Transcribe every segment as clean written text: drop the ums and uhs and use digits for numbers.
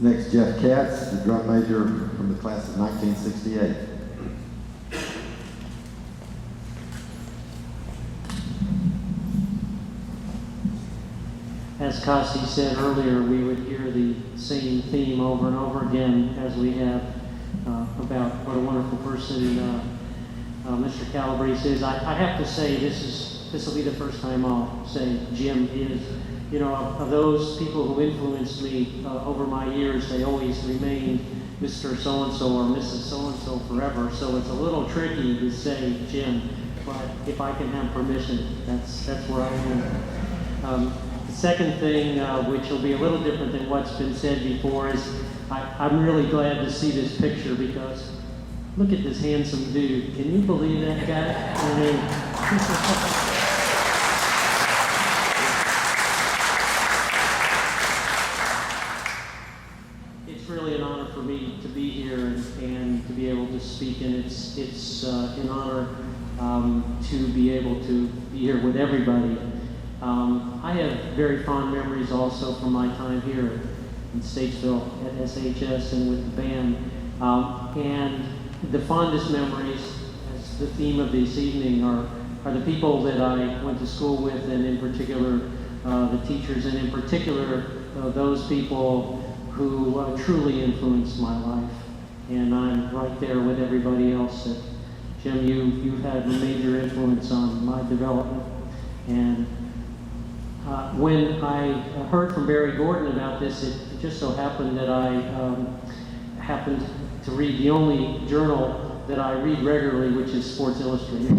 Next, Jeff Katz, the drum major from the class of 1968. As Costi said earlier, we would hear the same theme over and over again as we have about what a wonderful person Mr. Calabrese is. I have to say this will be the first time I'll say Jim is. You know, of those people who influenced me over my years, they always remain Mr. So-and-so or Mrs. So-and-so forever. So it's a little tricky to say Jim, but if I can have permission, that's where I am. The second thing, which will be a little different than what's been said before, is I'm really glad to see this picture because look at this handsome dude. Can you believe that guy? I mean, it's really an honor for me to be here and to be able to speak, and it's an honor to be able to be here with everybody. I have very fond memories also from my time here in Statesville at SHS and with the band. And the fondest memories, as the theme of this evening, are the people that I went to school with, and in particular the teachers, and in particular those people who truly influenced my life. And I'm right there with everybody else. Jim, you've had a major influence on my development. And when I heard from Barry Gordon about this, it just so happened that I happened to read the only journal that I read regularly, which is Sports Illustrated.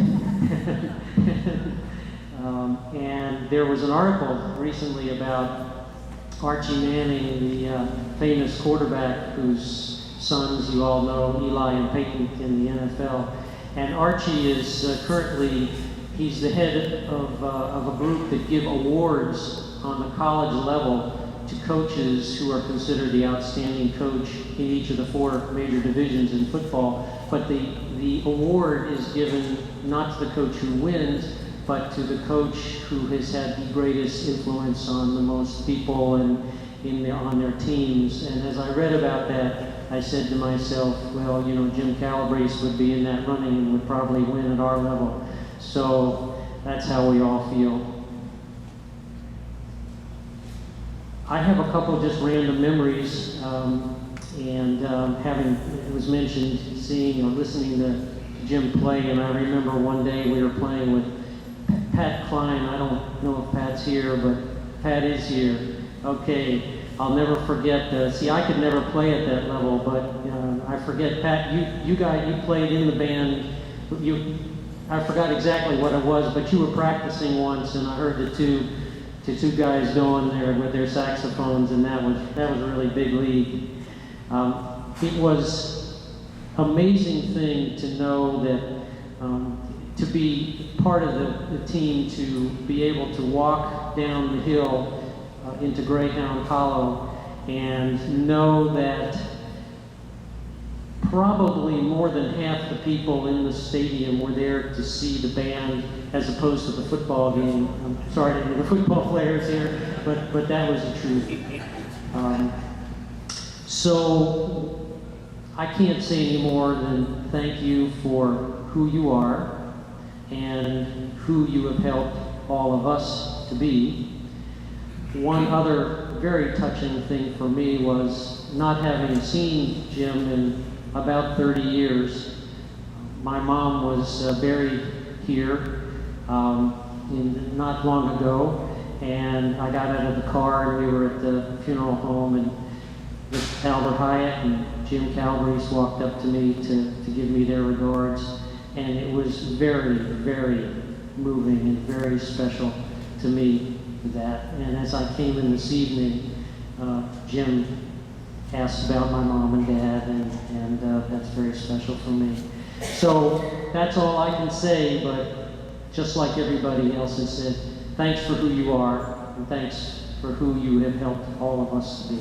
And there was an article recently about Archie Manning, the famous quarterback whose sons you all know, Eli and Peyton, in the NFL. And Archie is currently, he's the head of a group that give awards on the college level to coaches who are considered the outstanding coach in each of the 4 major divisions in football. But the award is given not to the coach who wins, but to the coach who has had the greatest influence on the most people and on their teams. And as I read about that, I said to myself, well, you know, Jim Calabrese would be in that running and would probably win at our level. So that's how we all feel. I have a couple just random memories, and having, it was mentioned, seeing or listening to Jim play, and I remember one day we were playing with Pat Klein. I don't know if Pat's here, but Pat is here. Okay, I'll never forget, see, I could never play at that level, but I forget, Pat, you played in the band, I forgot exactly what it was, but you were practicing once, and I heard the two guys going there with their saxophones, and that was a really big league. It was an amazing thing to know that to be part of the team, to be able to walk down the hill into Greyhound Hollow and know that probably more than half the people in the stadium were there to see the band as opposed to the football game. I'm sorry to the football players here, but that was the truth. So I can't say any more than thank you for who you are and who you have helped all of us to be. One other very touching thing for me was not having seen Jim in about 30 years. My mom was buried here not long ago, and I got out of the car and we were at the funeral home, and with Albert Hyatt and Jim Calabrese walked up to me to give me their regards, and it was very, very moving and very special to me, that. And as I came in this evening, Jim asked about my mom and dad, and that's very special for me. So that's all I can say, but just like everybody else has said, thanks for who you are, and thanks for who you have helped all of us to be.